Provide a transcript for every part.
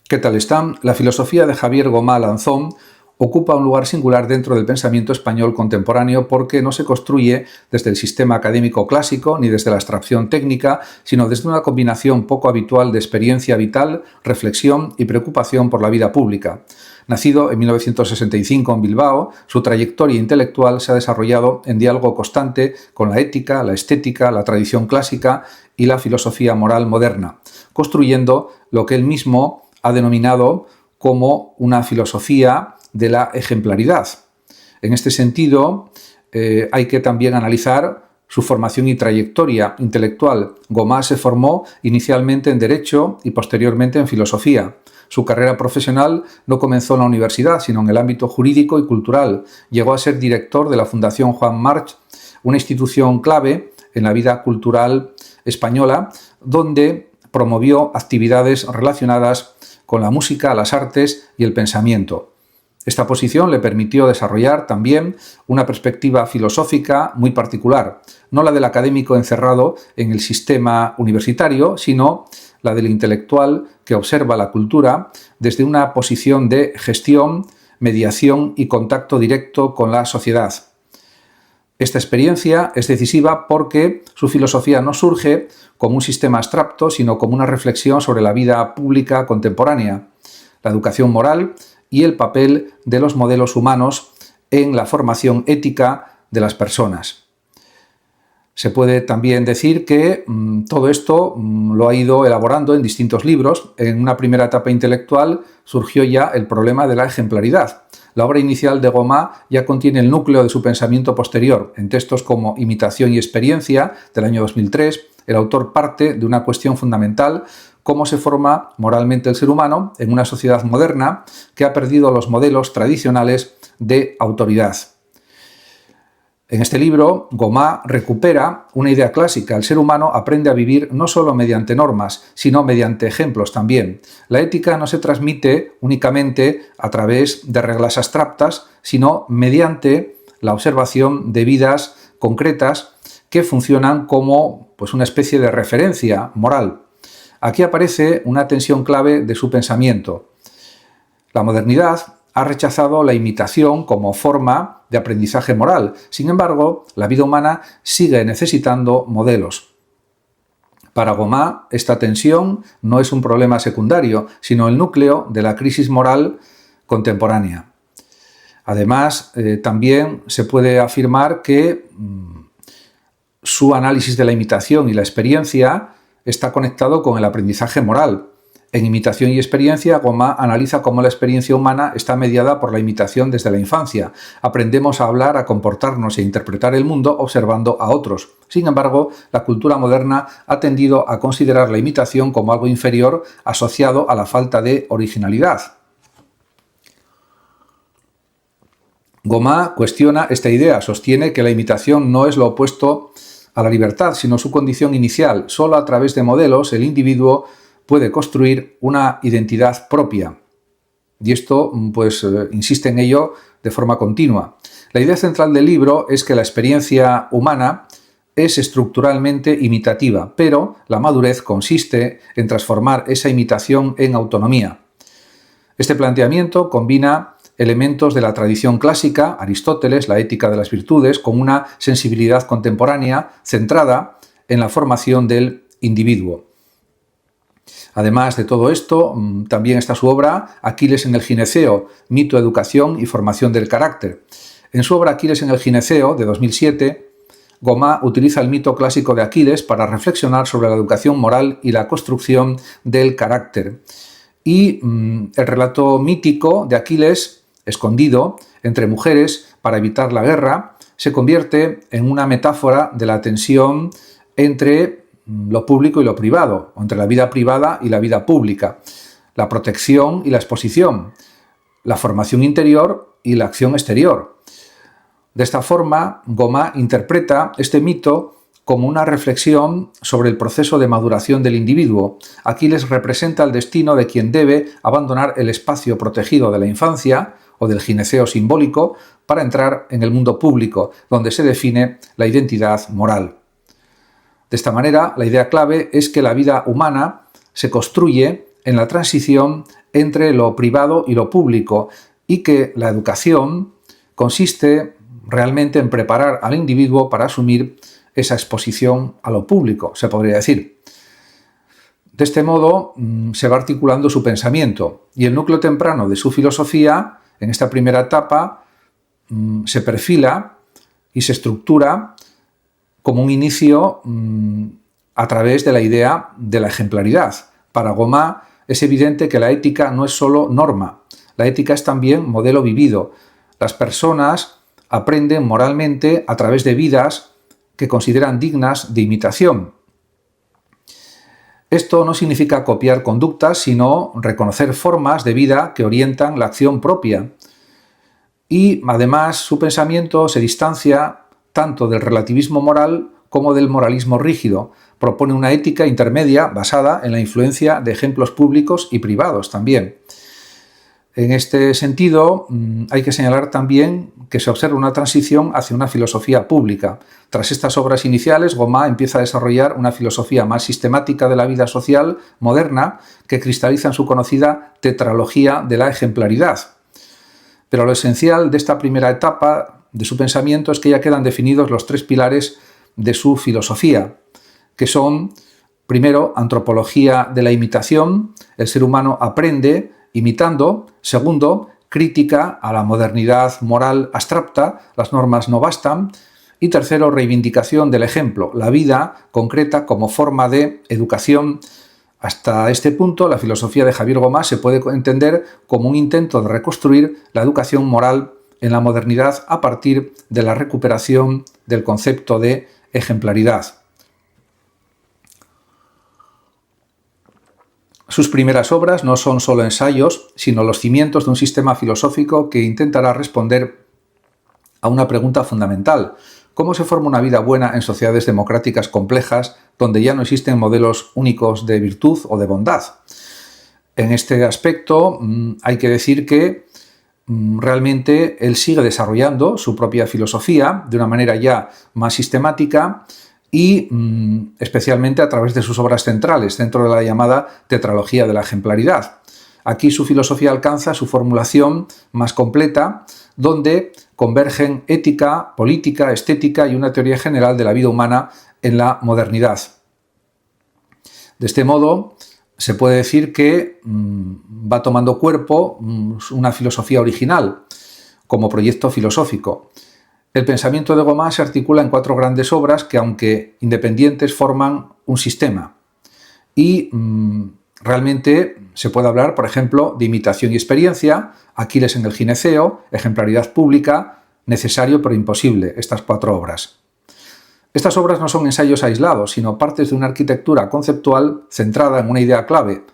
¿Qué tal están? La filosofía de Javier Gomá Lanzón ocupa un lugar singular dentro del pensamiento español contemporáneo porque no se construye desde el sistema académico clásico ni desde la abstracción técnica, sino desde una combinación poco habitual de experiencia vital, reflexión y preocupación por la vida pública. Nacido en 1965 en Bilbao, su trayectoria intelectual se ha desarrollado en diálogo constante con la ética, la estética, la tradición clásica y la filosofía moral moderna, construyendo lo que él mismo ha denominado como una filosofía de la ejemplaridad. En este sentido, hay que también analizar su formación y trayectoria intelectual. Gomá se formó inicialmente en Derecho y posteriormente en Filosofía. Su carrera profesional no comenzó en la universidad, sino en el ámbito jurídico y cultural. Llegó a ser director de la Fundación Juan March, una institución clave en la vida cultural española, donde promovió actividades relacionadas con la música, las artes y el pensamiento. Esta posición le permitió desarrollar también una perspectiva filosófica muy particular, no la del académico encerrado en el sistema universitario, sino la del intelectual que observa la cultura desde una posición de gestión, mediación y contacto directo con la sociedad. Esta experiencia es decisiva porque su filosofía no surge como un sistema abstracto, sino como una reflexión sobre la vida pública contemporánea, la educación moral y el papel de los modelos humanos en la formación ética de las personas. Se puede también decir que todo esto lo ha ido elaborando en distintos libros. En una primera etapa intelectual surgió ya el problema de la ejemplaridad. La obra inicial de Gomá ya contiene el núcleo de su pensamiento posterior. En textos como Imitación y experiencia, del año 2003, el autor parte de una cuestión fundamental: cómo se forma moralmente el ser humano en una sociedad moderna que ha perdido los modelos tradicionales de autoridad. En este libro, Gomá recupera una idea clásica. El ser humano aprende a vivir no solo mediante normas, sino mediante ejemplos también. La ética no se transmite únicamente a través de reglas abstractas, sino mediante la observación de vidas concretas que funcionan como una especie de referencia moral. Aquí aparece una tensión clave de su pensamiento. La modernidad ha rechazado la imitación como forma de aprendizaje moral. Sin embargo, la vida humana sigue necesitando modelos. Para Gomá, esta tensión no es un problema secundario, sino el núcleo de la crisis moral contemporánea. Además, también se puede afirmar que su análisis de la imitación y la experiencia está conectado con el aprendizaje moral. En Imitación y experiencia, Gomá analiza cómo la experiencia humana está mediada por la imitación desde la infancia. Aprendemos a hablar, a comportarnos e interpretar el mundo observando a otros. Sin embargo, la cultura moderna ha tendido a considerar la imitación como algo inferior, asociado a la falta de originalidad. Gomá cuestiona esta idea, sostiene que la imitación no es lo opuesto a la libertad, sino su condición inicial. Solo a través de modelos el individuo puede construir una identidad propia. Y esto, insiste en ello de forma continua. La idea central del libro es que la experiencia humana es estructuralmente imitativa, pero la madurez consiste en transformar esa imitación en autonomía. Este planteamiento combina elementos de la tradición clásica, Aristóteles, la ética de las virtudes, con una sensibilidad contemporánea centrada en la formación del individuo. Además de todo esto, también está su obra Aquiles en el gineceo, mito, educación y formación del carácter. En su obra Aquiles en el gineceo, de 2007, Gomá utiliza el mito clásico de Aquiles para reflexionar sobre la educación moral y la construcción del carácter. Y el relato mítico de Aquiles, escondido entre mujeres para evitar la guerra, se convierte en una metáfora de la tensión entre lo público y lo privado, o entre la vida privada y la vida pública, la protección y la exposición, la formación interior y la acción exterior. De esta forma, Gomá interpreta este mito como una reflexión sobre el proceso de maduración del individuo. Aquiles representa el destino de quien debe abandonar el espacio protegido de la infancia o del gineceo simbólico para entrar en el mundo público, donde se define la identidad moral. De esta manera, la idea clave es que la vida humana se construye en la transición entre lo privado y lo público, y que la educación consiste realmente en preparar al individuo para asumir esa exposición a lo público, se podría decir. De este modo se va articulando su pensamiento, y el núcleo temprano de su filosofía, en esta primera etapa, se perfila y se estructura como un inicio a través de la idea de la ejemplaridad. Para Gomá es evidente que la ética no es solo norma, la ética es también modelo vivido. Las personas aprenden moralmente a través de vidas que consideran dignas de imitación. Esto no significa copiar conductas, sino reconocer formas de vida que orientan la acción propia. Y además su pensamiento se distancia tanto del relativismo moral como del moralismo rígido. Propone una ética intermedia basada en la influencia de ejemplos públicos y privados también. En este sentido, hay que señalar también que se observa una transición hacia una filosofía pública. Tras estas obras iniciales, Gomá empieza a desarrollar una filosofía más sistemática de la vida social moderna que cristaliza en su conocida tetralogía de la ejemplaridad. Pero lo esencial de esta primera etapa de su pensamiento es que ya quedan definidos los tres pilares de su filosofía, que son, primero, antropología de la imitación, el ser humano aprende imitando; segundo, crítica a la modernidad moral abstracta, las normas no bastan; y tercero, reivindicación del ejemplo, la vida concreta como forma de educación. Hasta este punto, la filosofía de Javier Gomá se puede entender como un intento de reconstruir la educación moral en la modernidad a partir de la recuperación del concepto de ejemplaridad. Sus primeras obras no son solo ensayos, sino los cimientos de un sistema filosófico que intentará responder a una pregunta fundamental: ¿cómo se forma una vida buena en sociedades democráticas complejas donde ya no existen modelos únicos de virtud o de bondad? En este aspecto hay que decir que realmente él sigue desarrollando su propia filosofía de una manera ya más sistemática y especialmente a través de sus obras centrales dentro de la llamada tetralogía de la ejemplaridad. Aquí su filosofía alcanza su formulación más completa, donde convergen ética, política, estética y una teoría general de la vida humana en la modernidad. De este modo, se puede decir que va tomando cuerpo una filosofía original como proyecto filosófico. El pensamiento de Gomá se articula en cuatro grandes obras que, aunque independientes, forman un sistema. Y realmente se puede hablar, por ejemplo, de imitación y experiencia, Aquiles en el gineceo, ejemplaridad pública, necesario pero imposible, estas cuatro obras. Estas obras no son ensayos aislados, sino partes de una arquitectura conceptual centrada en una idea clave: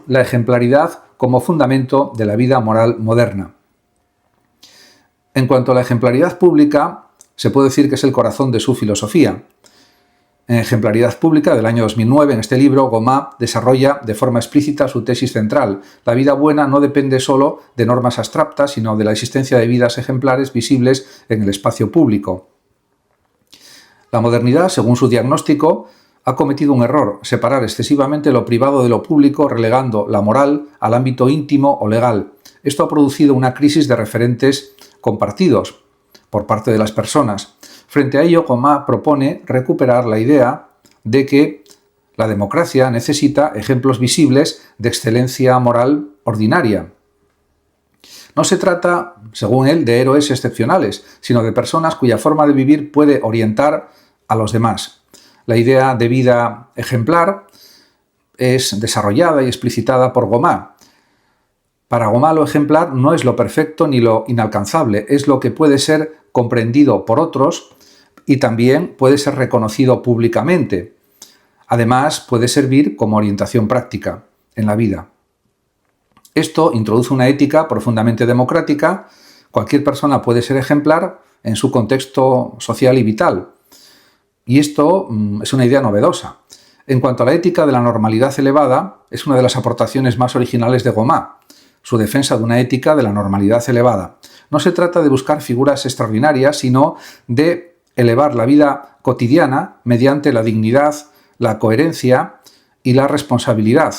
la ejemplaridad como fundamento de la vida moral moderna. En cuanto a la ejemplaridad pública, se puede decir que es el corazón de su filosofía. En Ejemplaridad Pública, del año 2009, en este libro, Gomá desarrolla de forma explícita su tesis central: la vida buena no depende solo de normas abstractas, sino de la existencia de vidas ejemplares visibles en el espacio público. La modernidad, según su diagnóstico, ha cometido un error: separar excesivamente lo privado de lo público, relegando la moral al ámbito íntimo o legal. Esto ha producido una crisis de referentes compartidos por parte de las personas. Frente a ello, Gomá propone recuperar la idea de que la democracia necesita ejemplos visibles de excelencia moral ordinaria. No se trata, según él, de héroes excepcionales, sino de personas cuya forma de vivir puede orientar a los demás. La idea de vida ejemplar es desarrollada y explicitada por Gomá. Para Gomá, lo ejemplar no es lo perfecto ni lo inalcanzable, es lo que puede ser comprendido por otros y también puede ser reconocido públicamente. Además, puede servir como orientación práctica en la vida. Esto introduce una ética profundamente democrática. Cualquier persona puede ser ejemplar en su contexto social y vital. Y esto es una idea novedosa. En cuanto a la ética de la normalidad elevada, es una de las aportaciones más originales de Gomá, su defensa de una ética de la normalidad elevada. No se trata de buscar figuras extraordinarias, sino de elevar la vida cotidiana mediante la dignidad, la coherencia y la responsabilidad.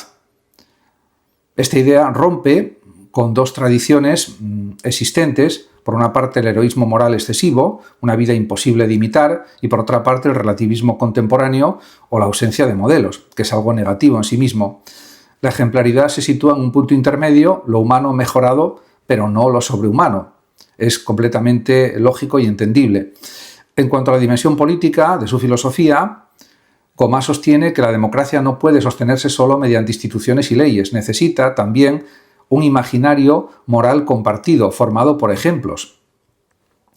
Esta idea rompe con dos tradiciones existentes. Por una parte, el heroísmo moral excesivo, una vida imposible de imitar, y por otra parte, el relativismo contemporáneo o la ausencia de modelos, que es algo negativo en sí mismo. La ejemplaridad se sitúa en un punto intermedio, lo humano mejorado, pero no lo sobrehumano. Es completamente lógico y entendible. En cuanto a la dimensión política de su filosofía, Gomá sostiene que la democracia no puede sostenerse solo mediante instituciones y leyes, necesita también un imaginario moral compartido, formado por ejemplos.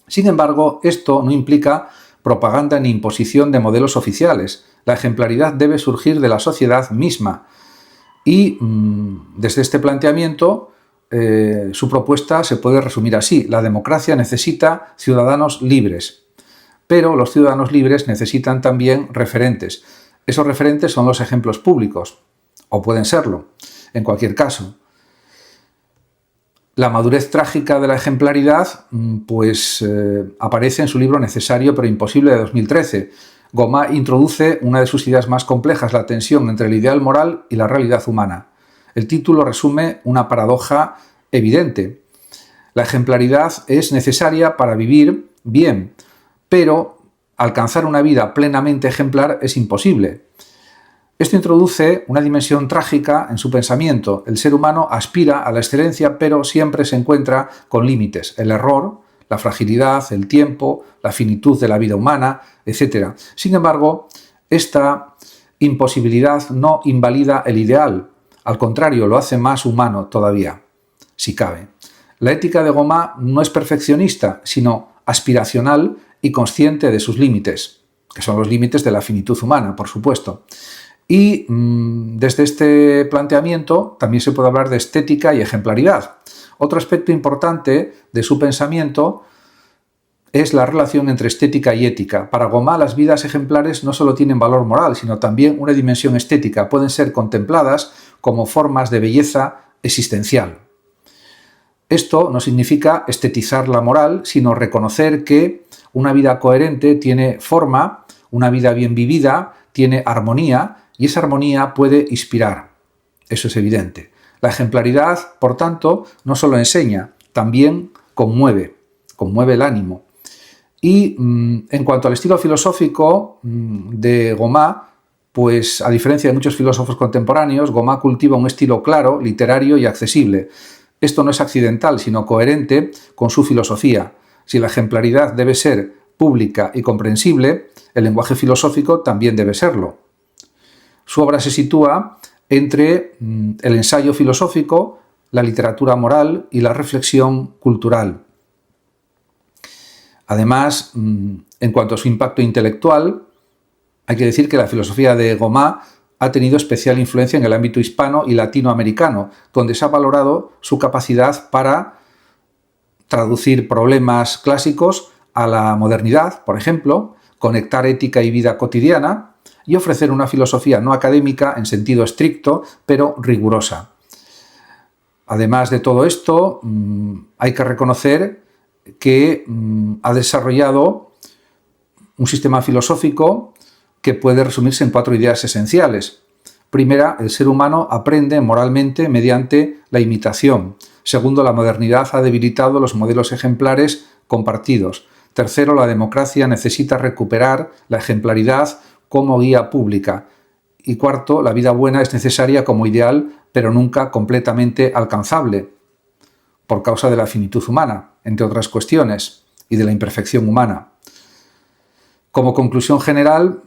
Sin embargo, esto no implica propaganda ni imposición de modelos oficiales. La ejemplaridad debe surgir de la sociedad misma. Y desde este planteamiento, su propuesta se puede resumir así: la democracia necesita ciudadanos libres, pero los ciudadanos libres necesitan también referentes. Esos referentes son los ejemplos públicos, o pueden serlo, en cualquier caso. La madurez trágica de la ejemplaridad aparece en su libro Necesario pero imposible de 2013. Gomá introduce una de sus ideas más complejas, la tensión entre el ideal moral y la realidad humana. El título resume una paradoja evidente. La ejemplaridad es necesaria para vivir bien, pero alcanzar una vida plenamente ejemplar es imposible. Esto introduce una dimensión trágica en su pensamiento. El ser humano aspira a la excelencia, pero siempre se encuentra con límites: el error, la fragilidad, el tiempo, la finitud de la vida humana, etc. Sin embargo, esta imposibilidad no invalida el ideal, al contrario, lo hace más humano todavía, si cabe. La ética de Gomá no es perfeccionista, sino aspiracional y consciente de sus límites, que son los límites de la finitud humana, por supuesto. Y desde este planteamiento también se puede hablar de estética y ejemplaridad. Otro aspecto importante de su pensamiento es la relación entre estética y ética. Para Gomá, las vidas ejemplares no solo tienen valor moral, sino también una dimensión estética. Pueden ser contempladas como formas de belleza existencial. Esto no significa estetizar la moral, sino reconocer que una vida coherente tiene forma, una vida bien vivida tiene armonía, y esa armonía puede inspirar. Eso es evidente. La ejemplaridad, por tanto, no solo enseña, también conmueve el ánimo. Y en cuanto al estilo filosófico de Gomá, pues a diferencia de muchos filósofos contemporáneos, Gomá cultiva un estilo claro, literario y accesible. Esto no es accidental, sino coherente con su filosofía. Si la ejemplaridad debe ser pública y comprensible, el lenguaje filosófico también debe serlo. Su obra se sitúa entre el ensayo filosófico, la literatura moral y la reflexión cultural. Además, en cuanto a su impacto intelectual, hay que decir que la filosofía de Gomá ha tenido especial influencia en el ámbito hispano y latinoamericano, donde se ha valorado su capacidad para traducir problemas clásicos a la modernidad, por ejemplo, conectar ética y vida cotidiana y ofrecer una filosofía no académica en sentido estricto, pero rigurosa. Además de todo esto, hay que reconocer que ha desarrollado un sistema filosófico que puede resumirse en 4 ideas esenciales. Primera, el ser humano aprende moralmente mediante la imitación. Segundo, la modernidad ha debilitado los modelos ejemplares compartidos. Tercero, la democracia necesita recuperar la ejemplaridad como guía pública. Y cuarto, la vida buena es necesaria como ideal, pero nunca completamente alcanzable, por causa de la finitud humana, entre otras cuestiones, y de la imperfección humana. Como conclusión general,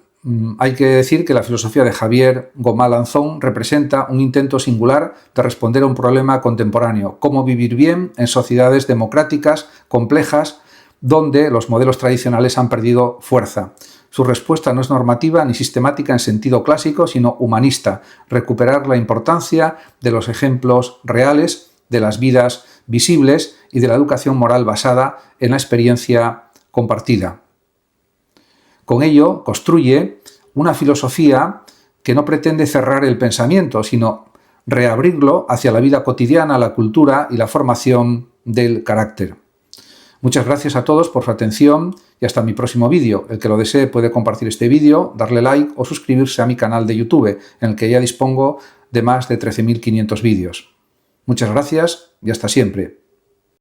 hay que decir que la filosofía de Javier Gomá Lanzón representa un intento singular de responder a un problema contemporáneo: cómo vivir bien en sociedades democráticas, complejas, donde los modelos tradicionales han perdido fuerza. Su respuesta no es normativa ni sistemática en sentido clásico, sino humanista: recuperar la importancia de los ejemplos reales, de las vidas visibles y de la educación moral basada en la experiencia compartida. Con ello, construye una filosofía que no pretende cerrar el pensamiento, sino reabrirlo hacia la vida cotidiana, la cultura y la formación del carácter. Muchas gracias a todos por su atención y hasta mi próximo vídeo. El que lo desee puede compartir este vídeo, darle like o suscribirse a mi canal de YouTube, en el que ya dispongo de más de 13.500 vídeos. Muchas gracias y hasta siempre.